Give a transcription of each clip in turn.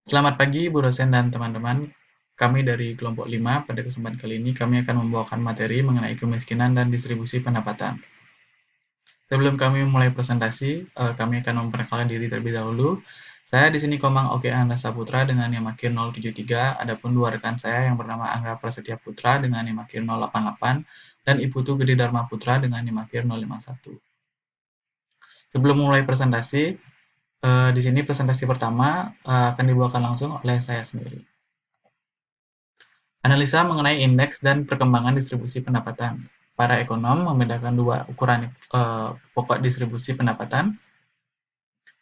Selamat pagi Bu dosen dan teman-teman. Kami dari kelompok 5, pada kesempatan kali ini kami akan membawakan materi mengenai kemiskinan dan distribusi pendapatan. Sebelum kami mulai presentasi, kami akan memperkenalkan diri terlebih dahulu. Saya di sini Komang Oke Ananda Saputra dengan NIM 073, adapun dua rekan saya yang bernama Angga Prasetya Putra dengan NIM 088 dan Iputu Gede Dharma Putra dengan NIM 051. Sebelum mulai presentasi, di sini presentasi pertama akan dibawakan langsung oleh saya sendiri. Analisa mengenai indeks dan perkembangan distribusi pendapatan. Para ekonom membedakan dua ukuran pokok distribusi pendapatan.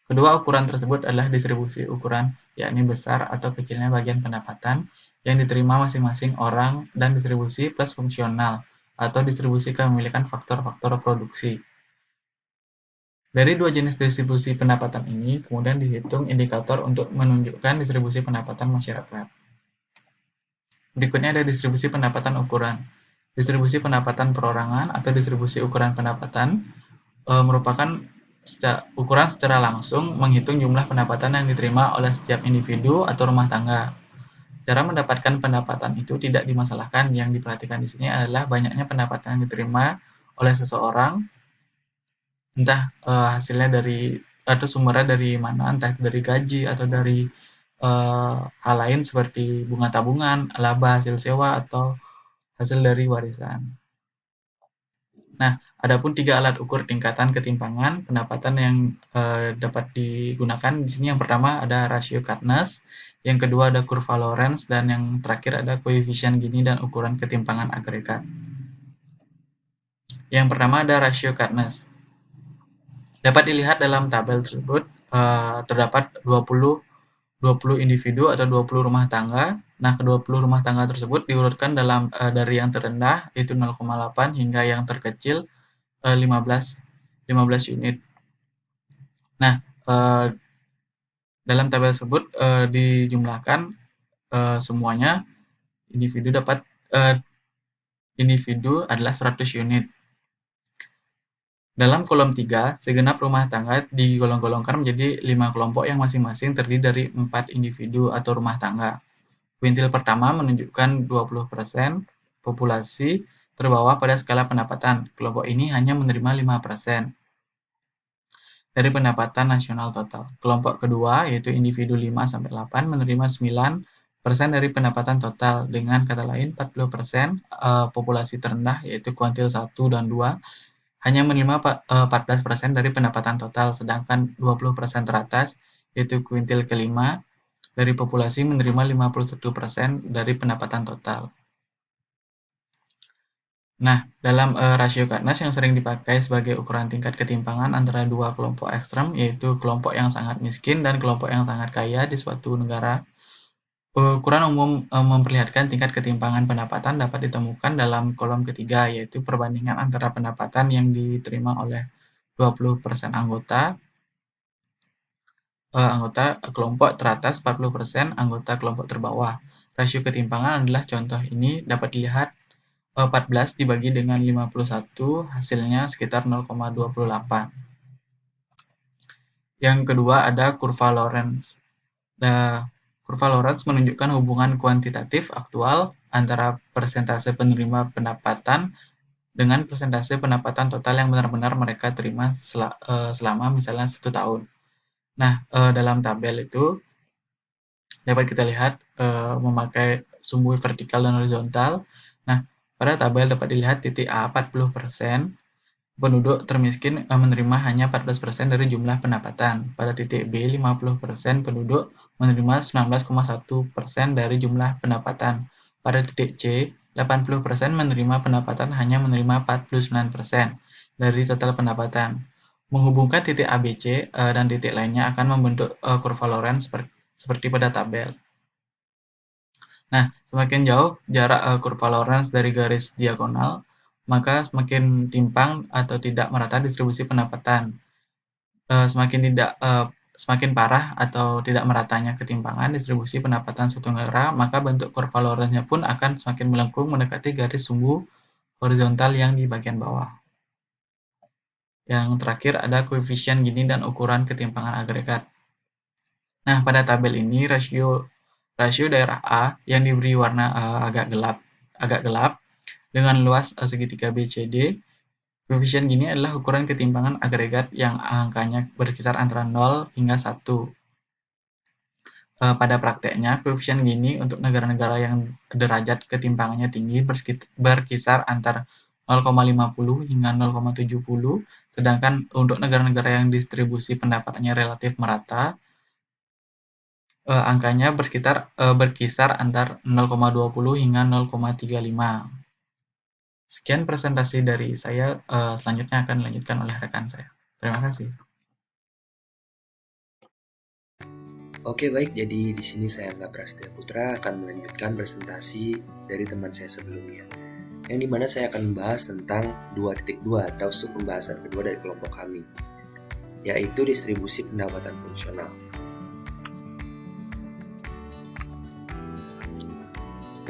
Kedua ukuran tersebut adalah distribusi ukuran, yakni besar atau kecilnya bagian pendapatan yang diterima masing-masing orang, dan distribusi plus fungsional atau distribusi kepemilikan faktor-faktor produksi. Dari dua jenis distribusi pendapatan ini, kemudian dihitung indikator untuk menunjukkan distribusi pendapatan masyarakat. Berikutnya ada distribusi pendapatan ukuran. Distribusi pendapatan perorangan atau distribusi ukuran pendapatan merupakan ukuran secara langsung menghitung jumlah pendapatan yang diterima oleh setiap individu atau rumah tangga. Cara mendapatkan pendapatan itu tidak dimasalahkan, yang diperhatikan di sini adalah banyaknya pendapatan yang diterima oleh seseorang, entah hasilnya dari atau sumbernya dari mana, entah dari gaji atau dari hal lain seperti bunga tabungan, laba hasil sewa, atau hasil dari warisan. Nah, adapun 3 alat ukur tingkatan ketimpangan pendapatan yang dapat digunakan di sini, yang pertama ada rasio Katnes, yang kedua ada kurva Lorenz, dan yang terakhir ada koefisien Gini dan ukuran ketimpangan agregat. Yang pertama ada rasio Katnes. Dapat dilihat dalam tabel tersebut, terdapat 20 individu atau 20 rumah tangga. Nah, ke-20 rumah tangga tersebut diurutkan dari yang terendah, yaitu 0,8, hingga yang terkecil 15 unit. Nah, dalam tabel tersebut dijumlahkan semuanya individu adalah 100 unit. Dalam kolom 3, segenap rumah tangga digolong-golongkan menjadi 5 kelompok yang masing-masing terdiri dari 4 individu atau rumah tangga. Kuintil pertama menunjukkan 20% populasi terbawah pada skala pendapatan. Kelompok ini hanya menerima 5% dari pendapatan nasional total. Kelompok kedua, yaitu individu 5-8, menerima 9% dari pendapatan total. Dengan kata lain, 40% populasi terendah, yaitu kuintil 1 dan 2, hanya menerima 14% dari pendapatan total, sedangkan 20% teratas, yaitu kuintil kelima, dari populasi menerima 51% dari pendapatan total. Nah, dalam rasio Katnes yang sering dipakai sebagai ukuran tingkat ketimpangan antara dua kelompok ekstrem, yaitu kelompok yang sangat miskin dan kelompok yang sangat kaya di suatu negara, ukuran umum memperlihatkan tingkat ketimpangan pendapatan dapat ditemukan dalam kolom ketiga, yaitu perbandingan antara pendapatan yang diterima oleh 20% anggota kelompok teratas, 40% anggota kelompok terbawah. Rasio ketimpangan adalah contoh ini dapat dilihat 14 dibagi dengan 51, hasilnya sekitar 0,28. Yang kedua ada kurva Lorenz. Kurva Lorenz menunjukkan hubungan kuantitatif aktual antara persentase penerima pendapatan dengan persentase pendapatan total yang benar-benar mereka terima selama misalnya 1 tahun. Nah, dalam tabel itu dapat kita lihat memakai sumbu vertikal dan horizontal. Nah, pada tabel dapat dilihat titik A 40%, penduduk termiskin menerima hanya 14% dari jumlah pendapatan. Pada titik B 50% penduduk menerima 19,1% dari jumlah pendapatan. Pada titik C 80% menerima pendapatan hanya menerima 49% dari total pendapatan. Menghubungkan titik ABC dan titik lainnya akan membentuk kurva Lorenz seperti pada tabel. Nah, semakin jauh jarak kurva Lorenz dari garis diagonal, maka semakin timpang atau tidak merata distribusi pendapatan. Semakin parah atau tidak meratanya ketimpangan distribusi pendapatan suatu negara, maka bentuk kurva Lorenz-nya pun akan semakin melengkung mendekati garis sumbu horizontal yang di bagian bawah. Yang terakhir ada koefisien Gini dan ukuran ketimpangan agregat. Nah, pada tabel ini rasio daerah A yang diberi warna agak gelap dengan luas segitiga BCD. Koefisien gini adalah ukuran ketimpangan agregat yang angkanya berkisar antara 0 hingga 1. Pada prakteknya, koefisien gini untuk negara-negara yang derajat ketimpangannya tinggi berkisar antara 0,50 hingga 0,70, sedangkan untuk negara-negara yang distribusi pendapatannya relatif merata, angkanya berkisar antara 0,20 hingga 0,35. Sekian presentasi dari saya, selanjutnya akan dilanjutkan oleh rekan saya. Terima kasih. Oke, baik. Jadi di sini saya Angga Prastya Putra akan melanjutkan presentasi dari teman saya sebelumnya, yang dimana saya akan membahas tentang 2.2 atau sub pembahasan kedua dari kelompok kami, yaitu distribusi pendapatan fungsional.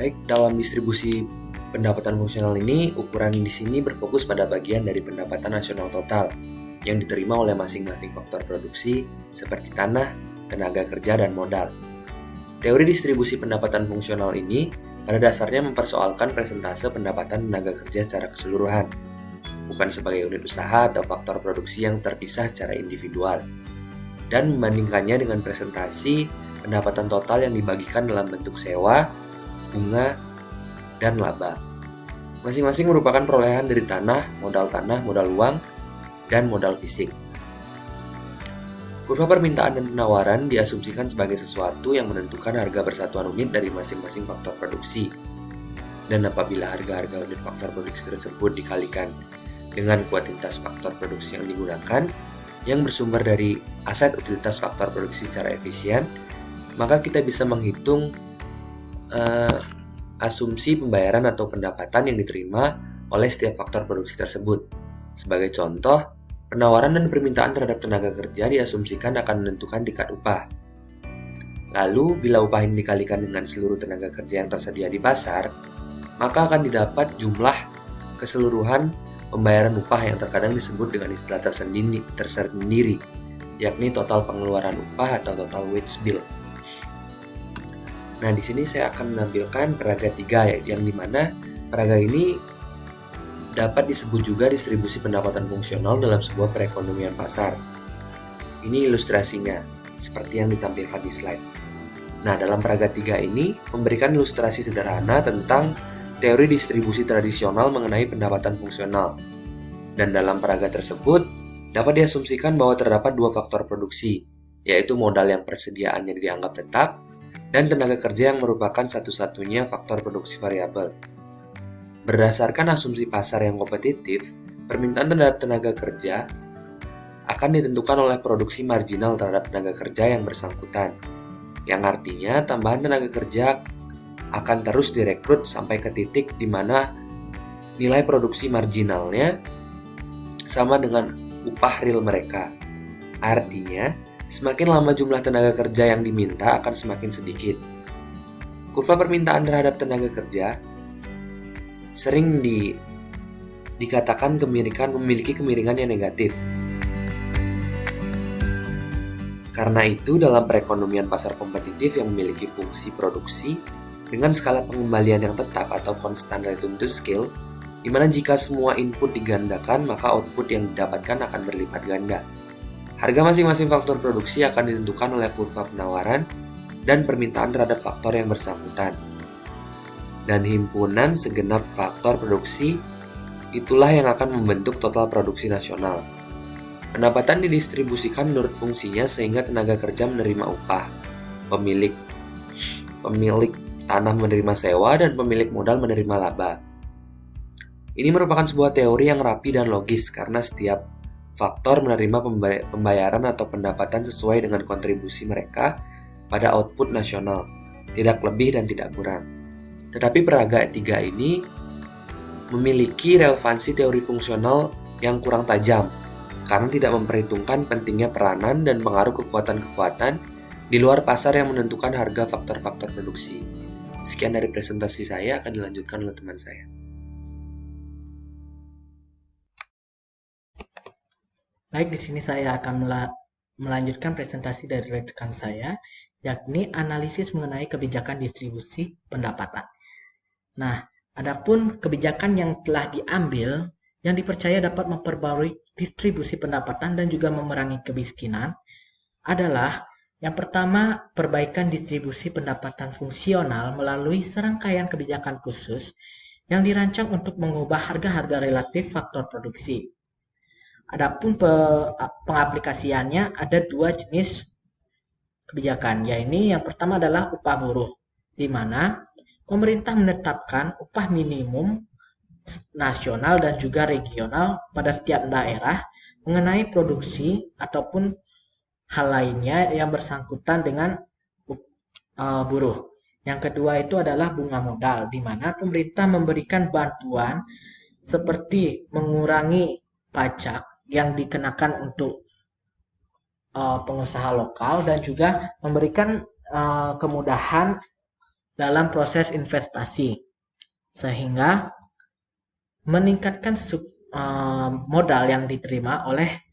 Baik, dalam distribusi pendapatan fungsional ini, ukuran di sini berfokus pada bagian dari pendapatan nasional total yang diterima oleh masing-masing faktor produksi seperti tanah, tenaga kerja, dan modal. Teori distribusi pendapatan fungsional ini pada dasarnya mempersoalkan persentase pendapatan tenaga kerja secara keseluruhan, bukan sebagai unit usaha atau faktor produksi yang terpisah secara individual, dan membandingkannya dengan presentasi pendapatan total yang dibagikan dalam bentuk sewa, bunga, dan laba. Masing-masing merupakan perolehan dari tanah, modal uang, dan modal fisik. Kurva permintaan dan penawaran diasumsikan sebagai sesuatu yang menentukan harga persatuan unit dari masing-masing faktor produksi. Dan apabila harga-harga unit faktor produksi tersebut dikalikan dengan kuantitas faktor produksi yang digunakan, yang bersumber dari aset utilitas faktor produksi secara efisien, maka kita bisa menghitung asumsi pembayaran atau pendapatan yang diterima oleh setiap faktor produksi tersebut. Sebagai contoh, penawaran dan permintaan terhadap tenaga kerja diasumsikan akan menentukan tingkat upah. Lalu, bila upah ini dikalikan dengan seluruh tenaga kerja yang tersedia di pasar, maka akan didapat jumlah keseluruhan pembayaran upah yang terkadang disebut dengan istilah tersendiri, yakni total pengeluaran upah atau total wage bill. Nah, di sini saya akan menampilkan peraga 3, yang dimana peraga ini dapat disebut juga distribusi pendapatan fungsional dalam sebuah perekonomian pasar. Ini ilustrasinya, seperti yang ditampilkan di slide. Nah, dalam peraga 3 ini memberikan ilustrasi sederhana tentang teori distribusi tradisional mengenai pendapatan fungsional. Dan dalam peraga tersebut, dapat diasumsikan bahwa terdapat dua faktor produksi, yaitu modal yang persediaannya dianggap tetap, dan tenaga kerja yang merupakan satu-satunya faktor produksi variabel. Berdasarkan asumsi pasar yang kompetitif, permintaan terhadap tenaga kerja akan ditentukan oleh produksi marginal terhadap tenaga kerja yang bersangkutan, yang artinya tambahan tenaga kerja akan terus direkrut sampai ke titik di mana nilai produksi marginalnya sama dengan upah real mereka. Artinya, semakin lama jumlah tenaga kerja yang diminta akan semakin sedikit. Kurva permintaan terhadap tenaga kerja sering dikatakan memiliki kemiringan yang negatif. Karena itu, dalam perekonomian pasar kompetitif yang memiliki fungsi produksi dengan skala pengembalian yang tetap atau constant return to scale, di mana jika semua input digandakan, maka output yang didapatkan akan berlipat ganda. Harga masing-masing faktor produksi akan ditentukan oleh kurva penawaran dan permintaan terhadap faktor yang bersangkutan. Dan himpunan segenap faktor produksi itulah yang akan membentuk total produksi nasional. Pendapatan didistribusikan menurut fungsinya sehingga tenaga kerja menerima upah, pemilik tanah menerima sewa, dan pemilik modal menerima laba. Ini merupakan sebuah teori yang rapi dan logis karena setiap faktor menerima pembayaran atau pendapatan sesuai dengan kontribusi mereka pada output nasional, tidak lebih dan tidak kurang. Tetapi peraga 3 ini memiliki relevansi teori fungsional yang kurang tajam karena tidak memperhitungkan pentingnya peranan dan pengaruh kekuatan-kekuatan di luar pasar yang menentukan harga faktor-faktor produksi. Sekian dari presentasi saya, akan dilanjutkan oleh teman saya. Baik, di sini saya akan melanjutkan presentasi dari rekan saya, yakni analisis mengenai kebijakan distribusi pendapatan. Nah, adapun kebijakan yang telah diambil yang dipercaya dapat memperbarui distribusi pendapatan dan juga memerangi kemiskinan adalah yang pertama, perbaikan distribusi pendapatan fungsional melalui serangkaian kebijakan khusus yang dirancang untuk mengubah harga-harga relatif faktor produksi. Adapun pengaplikasiannya ada dua jenis kebijakan, yaitu yang pertama adalah upah buruh, di mana pemerintah menetapkan upah minimum nasional dan juga regional pada setiap daerah mengenai produksi ataupun hal lainnya yang bersangkutan dengan buruh. Yang kedua itu adalah bunga modal, di mana pemerintah memberikan bantuan seperti mengurangi pajak yang dikenakan untuk pengusaha lokal dan juga memberikan kemudahan dalam proses investasi, sehingga meningkatkan modal yang diterima oleh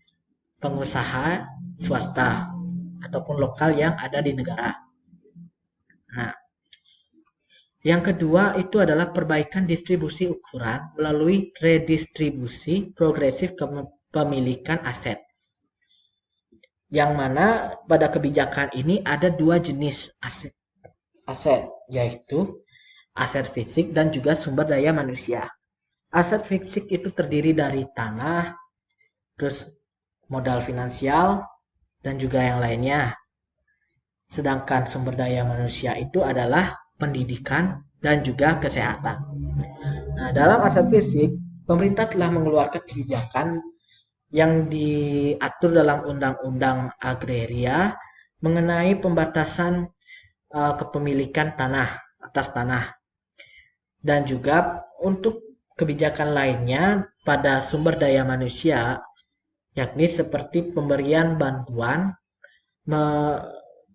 pengusaha swasta ataupun lokal yang ada di negara. Nah, yang kedua itu adalah perbaikan distribusi ukuran melalui redistribusi progresif kepemilikan aset. Yang mana pada kebijakan ini ada dua jenis aset, yaitu aset fisik dan juga sumber daya manusia. Aset fisik itu terdiri dari tanah, terus modal finansial, dan juga yang lainnya. Sedangkan sumber daya manusia itu adalah pendidikan dan juga kesehatan. Nah, dalam aset fisik, pemerintah telah mengeluarkan kebijakan yang diatur dalam Undang-Undang Agraria mengenai pembatasan kepemilikan tanah atas tanah. Dan juga untuk kebijakan lainnya pada sumber daya manusia, yakni seperti pemberian bantuan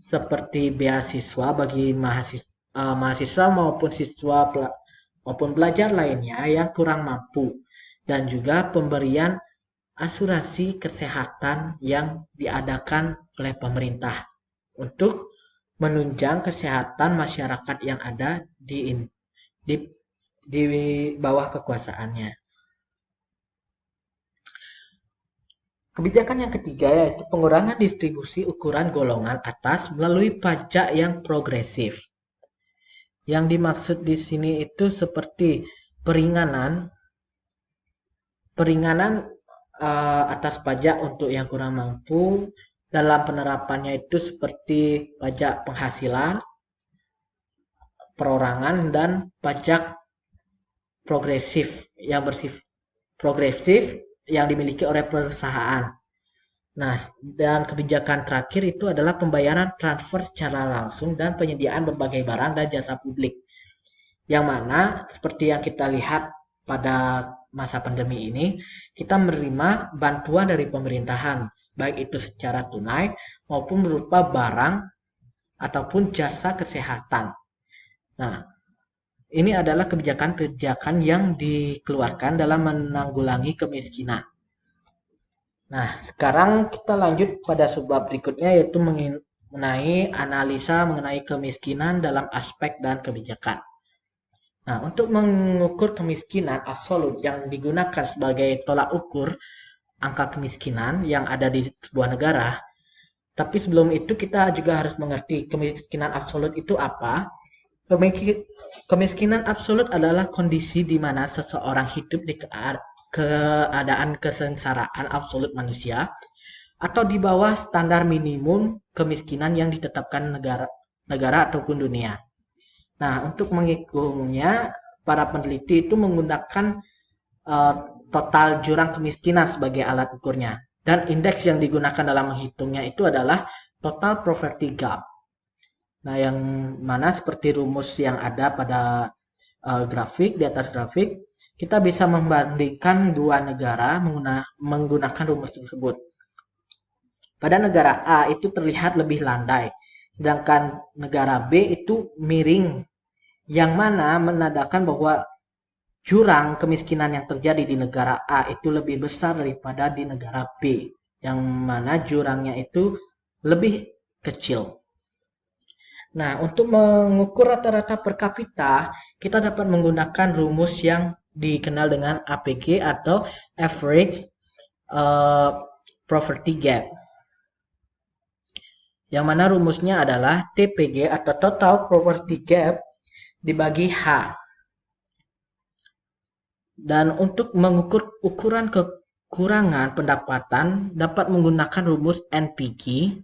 seperti beasiswa bagi mahasiswa maupun siswa maupun belajar lainnya yang kurang mampu, dan juga pemberian asuransi kesehatan yang diadakan oleh pemerintah untuk menunjang kesehatan masyarakat yang ada di bawah kekuasaannya. Kebijakan yang ketiga yaitu pengurangan distribusi ukuran golongan atas melalui pajak yang progresif. Yang dimaksud di sini itu seperti peringanan atas pajak untuk yang kurang mampu. Dalam penerapannya itu seperti pajak penghasilan, perorangan, dan pajak progresif yang dimiliki oleh perusahaan. Nah, dan kebijakan terakhir itu adalah pembayaran transfer secara langsung dan penyediaan berbagai barang dan jasa publik. Yang mana seperti yang kita lihat pada masa pandemi ini, kita menerima bantuan dari pemerintahan, baik itu secara tunai maupun berupa barang ataupun jasa kesehatan. Nah, ini adalah kebijakan-kebijakan yang dikeluarkan dalam menanggulangi kemiskinan. Nah, sekarang kita lanjut pada subbab berikutnya, yaitu mengenai analisa mengenai kemiskinan dalam aspek dan kebijakan. Nah, untuk mengukur kemiskinan absolut yang digunakan sebagai tolak ukur angka kemiskinan yang ada di sebuah negara, tapi sebelum itu kita juga harus mengerti kemiskinan absolut itu apa. Kemiskinan absolut adalah kondisi di mana seseorang hidup di keadaan kesengsaraan absolut manusia atau di bawah standar minimum kemiskinan yang ditetapkan negara ataupun dunia. Nah, untuk menghitungnya, para peneliti itu menggunakan total jurang kemiskinan sebagai alat ukurnya. Dan indeks yang digunakan dalam menghitungnya itu adalah total poverty gap. Nah, yang mana seperti rumus yang ada pada grafik, di atas grafik, kita bisa membandingkan dua negara menggunakan rumus tersebut. Pada negara A itu terlihat lebih landai, sedangkan negara B itu miring, yang mana menandakan bahwa jurang kemiskinan yang terjadi di negara A itu lebih besar daripada di negara B, yang mana jurangnya itu lebih kecil. Nah, untuk mengukur rata-rata per kapita, kita dapat menggunakan rumus yang dikenal dengan APG atau Average Poverty Gap. Yang mana rumusnya adalah TPG atau Total Poverty Gap dibagi H. Dan untuk mengukur ukuran kekurangan pendapatan dapat menggunakan rumus NPG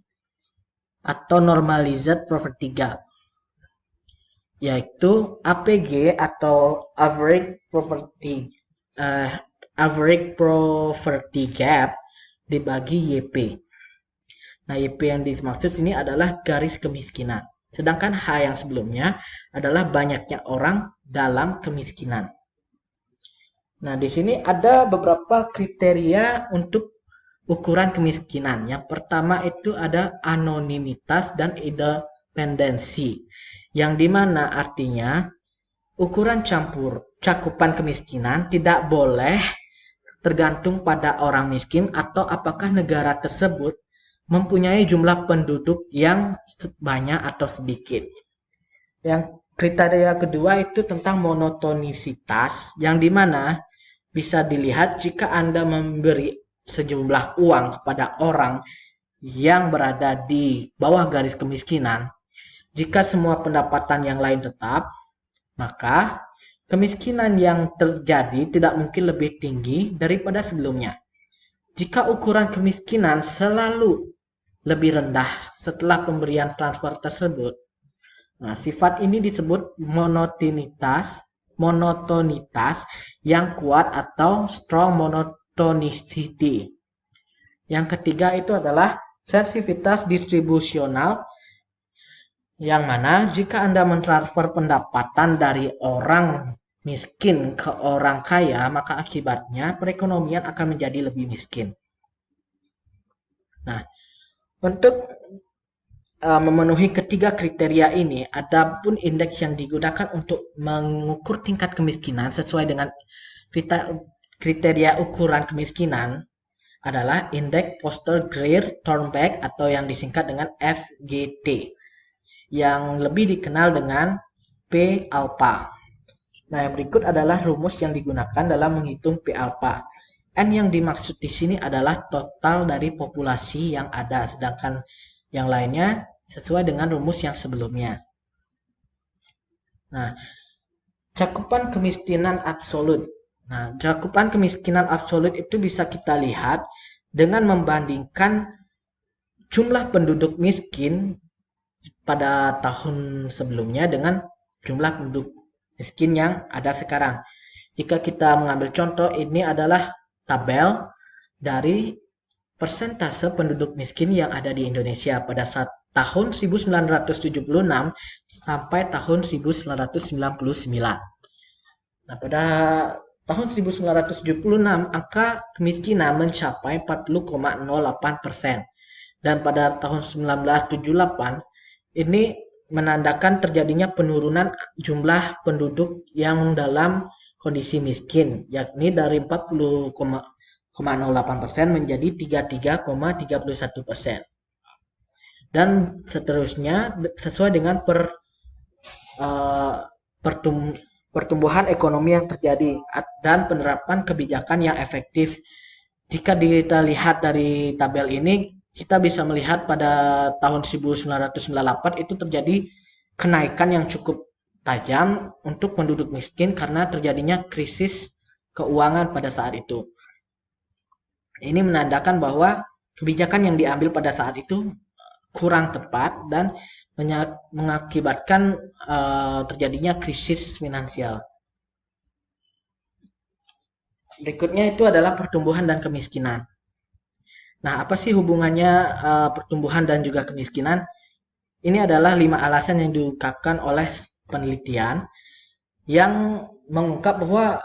atau Normalized Poverty Gap, yaitu APG atau Average Poverty Gap dibagi YP. Nah, YP yang dimaksud sini adalah garis kemiskinan. Sedangkan H yang sebelumnya adalah banyaknya orang dalam kemiskinan. Nah, di sini ada beberapa kriteria untuk ukuran kemiskinan. Yang pertama itu ada anonimitas dan independensi. Yang dimana artinya ukuran cakupan kemiskinan tidak boleh tergantung pada orang miskin atau apakah negara tersebut mempunyai jumlah penduduk yang banyak atau sedikit. Yang kriteria kedua itu tentang monotonisitas, yang dimana bisa dilihat jika Anda memberi sejumlah uang kepada orang yang berada di bawah garis kemiskinan, jika semua pendapatan yang lain tetap, maka kemiskinan yang terjadi tidak mungkin lebih tinggi daripada sebelumnya. Jika ukuran kemiskinan selalu lebih rendah setelah pemberian transfer tersebut, nah, sifat ini disebut monotonitas yang kuat atau strong monotonicity. Yang ketiga itu adalah sensitivitas distribusional, yang mana jika Anda mentransfer pendapatan dari orang miskin ke orang kaya, maka akibatnya perekonomian akan menjadi lebih miskin. Nah, untuk memenuhi ketiga kriteria ini, ada pun indeks yang digunakan untuk mengukur tingkat kemiskinan sesuai dengan kriteria ukuran kemiskinan adalah indeks Foster-Greer Thornburg atau yang disingkat dengan FGT, yang lebih dikenal dengan P alpha. Nah, yang berikut adalah rumus yang digunakan dalam menghitung P alpha. N yang dimaksud di sini adalah total dari populasi yang ada, sedangkan yang lainnya sesuai dengan rumus yang sebelumnya. Nah, cakupan kemiskinan absolut. Nah, cakupan kemiskinan absolut itu bisa kita lihat dengan membandingkan jumlah penduduk miskin pada tahun sebelumnya dengan jumlah penduduk miskin yang ada sekarang. Jika kita mengambil contoh, ini adalah tabel dari persentase penduduk miskin yang ada di Indonesia pada saat tahun 1976 sampai tahun 1999. Nah, pada tahun 1976 angka kemiskinan mencapai 40,08%. Dan pada tahun 1978 ini menandakan terjadinya penurunan jumlah penduduk yang dalam kondisi miskin, yakni dari 40,08% menjadi 33,31%. Dan seterusnya sesuai dengan pertumbuhan ekonomi yang terjadi dan penerapan kebijakan yang efektif. Jika kita lihat dari tabel ini, kita bisa melihat pada tahun 1998 itu terjadi kenaikan yang cukup tajam untuk penduduk miskin karena terjadinya krisis keuangan pada saat itu. Ini menandakan bahwa kebijakan yang diambil pada saat itu kurang tepat dan mengakibatkan terjadinya krisis finansial. Berikutnya itu adalah pertumbuhan dan kemiskinan. Nah, apa sih hubungannya pertumbuhan dan juga kemiskinan? Ini adalah 5 alasan yang diungkapkan oleh penelitian yang mengungkap bahwa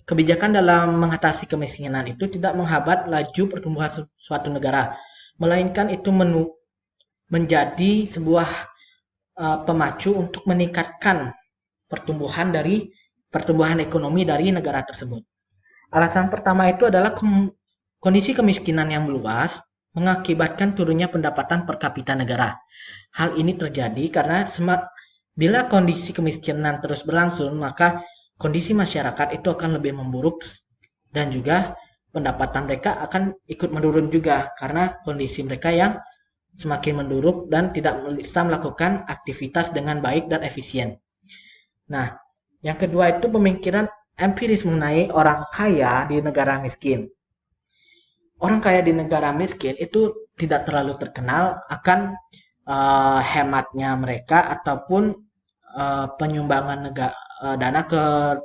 kebijakan dalam mengatasi kemiskinan itu tidak menghambat laju pertumbuhan suatu negara, melainkan itu menjadi sebuah pemacu untuk meningkatkan pertumbuhan ekonomi dari negara tersebut. Alasan pertama itu adalah kondisi kemiskinan yang meluas mengakibatkan turunnya pendapatan per kapita negara. Hal ini terjadi karena bila kondisi kemiskinan terus berlangsung, maka kondisi masyarakat itu akan lebih memburuk dan juga pendapatan mereka akan ikut menurun juga karena kondisi mereka yang semakin menduruk dan tidak bisa melakukan aktivitas dengan baik dan efisien. Nah, yang kedua itu pemikiran empiris mengenai orang kaya di negara miskin. Orang kaya di negara miskin itu tidak terlalu terkenal akan hematnya mereka ataupun penyumbangan dana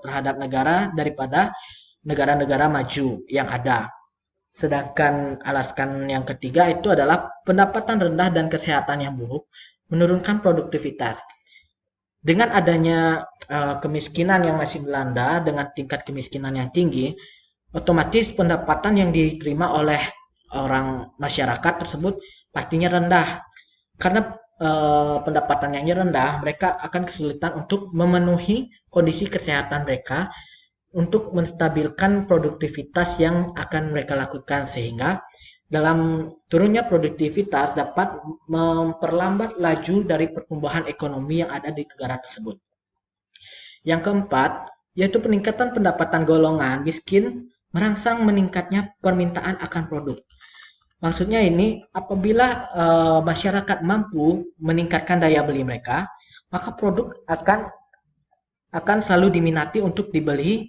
terhadap negara daripada negara-negara maju yang ada. Sedangkan alasan yang ketiga itu adalah pendapatan rendah dan kesehatan yang buruk menurunkan produktivitas. Dengan adanya kemiskinan yang masih melanda dengan tingkat kemiskinan yang tinggi, otomatis pendapatan yang diterima oleh orang masyarakat tersebut pastinya rendah. Karena pendapatan yang rendah, mereka akan kesulitan untuk memenuhi kondisi kesehatan mereka untuk menstabilkan produktivitas yang akan mereka lakukan, sehingga dalam turunnya produktivitas dapat memperlambat laju dari pertumbuhan ekonomi yang ada di negara tersebut. Yang keempat, yaitu peningkatan pendapatan golongan miskin merangsang meningkatnya permintaan akan produk. Maksudnya ini, apabila masyarakat mampu meningkatkan daya beli mereka, maka produk akan selalu diminati untuk dibeli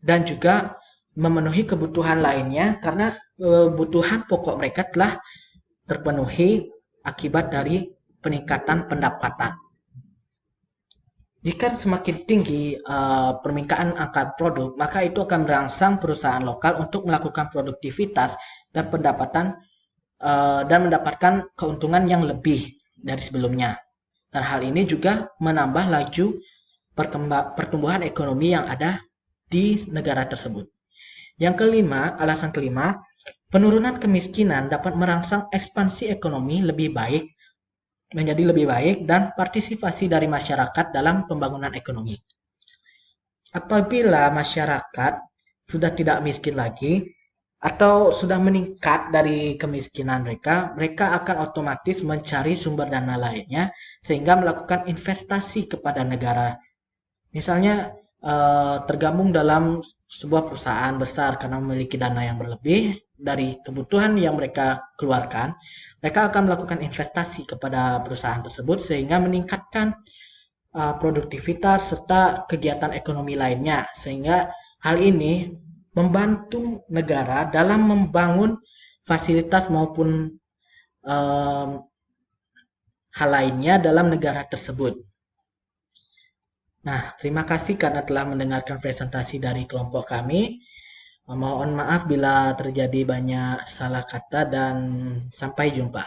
dan juga memenuhi kebutuhan lainnya karena kebutuhan pokok mereka telah terpenuhi akibat dari peningkatan pendapatan. Jika semakin tinggi permintaan akan produk, maka itu akan merangsang perusahaan lokal untuk melakukan produktivitas dan pendapatan dan mendapatkan keuntungan yang lebih dari sebelumnya. Dan hal ini juga menambah laju pertumbuhan ekonomi yang ada di negara tersebut. Yang kelima, alasan kelima, penurunan kemiskinan dapat merangsang ekspansi ekonomi menjadi lebih baik dan partisipasi dari masyarakat dalam pembangunan ekonomi. Apabila masyarakat sudah tidak miskin lagi atau sudah meningkat dari kemiskinan mereka akan otomatis mencari sumber dana lainnya sehingga melakukan investasi kepada negara. Misalnya tergabung dalam sebuah perusahaan besar karena memiliki dana yang berlebih dari kebutuhan yang mereka keluarkan, mereka akan melakukan investasi kepada perusahaan tersebut sehingga meningkatkan produktivitas serta kegiatan ekonomi lainnya, sehingga hal ini membantu negara dalam membangun fasilitas maupun hal lainnya dalam negara tersebut. Nah, terima kasih karena telah mendengarkan presentasi dari kelompok kami. Mohon maaf bila terjadi banyak salah kata dan sampai jumpa.